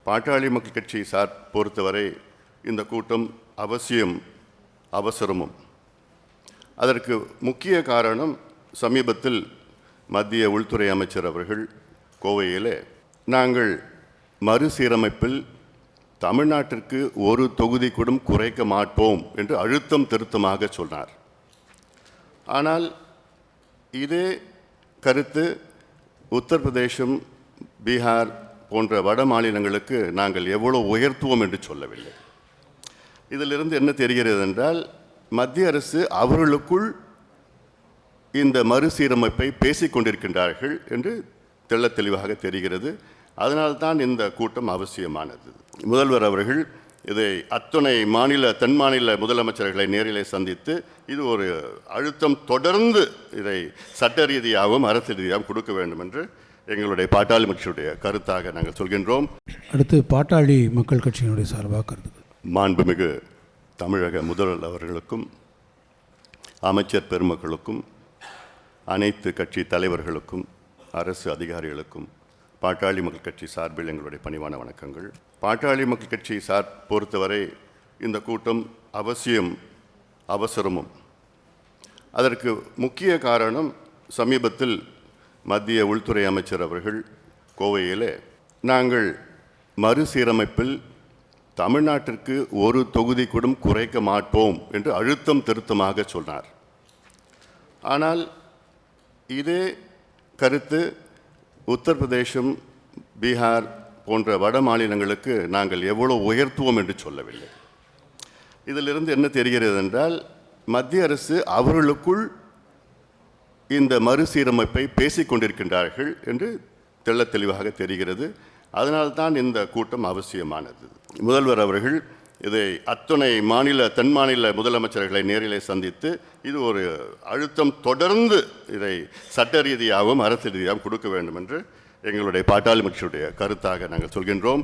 பாட்டாளி மக்கள் கட்சி பொறுத்தவரை இந்த கூட்டம் அவசியம் அவசரமும். அதற்கு முக்கிய காரணம், சமீபத்தில் மத்திய உள்துறை அமைச்சர் அவர்கள் கோவையில் நாங்கள் மறுசீரமைப்பில் தமிழ்நாட்டிற்கு ஒரு தொகுதி கூட குறைக்க மாட்டோம் என்று அழுத்தம் திருத்தமாக சொன்னார். ஆனால் இதே கருத்து உத்தரப்பிரதேசம், பீகார் போன்ற வட மாநிலங்களுக்கு நாங்கள் எவ்வளோ உயர்த்துவோம் என்று சொல்லவில்லை. இதிலிருந்து என்ன தெரிகிறது என்றால், மத்திய அரசு அவர்களுக்குள் இந்த மறுசீரமைப்பை பேசிக்கொண்டிருக்கின்றார்கள் என்று தெள்ளத் தெளிவாக தெரிகிறது. அதனால்தான் இந்த கூட்டம் அவசியமானது. முதல்வர் அவர்கள் இதை அத்துணை தென் மாநில முதலமைச்சர்களை நேரிலே சந்தித்து இது ஒரு அழுத்தம் தொடர்ந்து இதை சட்ட ரீதியாகவும் அரசியல் ரீதியாகவும் கொடுக்க வேண்டும் என்று எங்களுடைய பாட்டாளி கட்சியுடைய கருத்தாக நாங்கள் சொல்கின்றோம். அடுத்து பாட்டாளி மக்கள் கட்சியினுடைய சார்பாக கருத்து. மாண்புமிகு தமிழக முதல்வர் அவர்களுக்கும் அமைச்சர் பெருமக்களுக்கும் அனைத்து கட்சி தலைவர்களுக்கும் அரசு அதிகாரிகளுக்கும் பாட்டாளி மக்கள் கட்சி சார்பில் எங்களுடைய பணிவான வணக்கங்கள். பாட்டாளி மக்கள் கட்சி பொறுத்தவரை இந்த கூட்டம் அவசியம் அவசரமும். அதற்கு முக்கிய காரணம், சமீபத்தில் மத்திய உள்துறை அமைச்சர் அவர்கள் கோவையில் நாங்கள் மறுசீரமைப்பில் தமிழ்நாட்டிற்கு ஒரு தொகுதி கூட குறைக்க மாட்டோம் என்று அழுத்தம் திருத்தமாக சொன்னார். ஆனால் இதே கருத்து உத்தரப்பிரதேசம், பீகார் போன்ற வட மாநிலங்களுக்கு நாங்கள் எவ்வளோ உயர்த்துவோம் என்று சொல்லவில்லை. இதிலிருந்து என்ன தெரிகிறது என்றால், மத்திய அரசு அவர்களுக்குள் இந்த மறுசீரமைப்பை பேசிக்கொண்டிருக்கின்றார்கள் என்று தெள்ளத் தெளிவாக தெரிகிறது. அதனால்தான் இந்த கூட்டம் அவசியமானது. முதல்வர் அவர்கள் இதை அத்துணை தென் மாநில முதலமைச்சர்களை நேரிலே சந்தித்து இது ஒரு அழுத்தம் தொடர்ந்து இதை சட்ட ரீதியாகவும் அரசியல் ரீதியாகவும் கொடுக்க வேண்டும் என்று எங்களுடைய பாட்டாளி கட்சியுடைய கருத்தாக நாங்கள் சொல்கின்றோம்.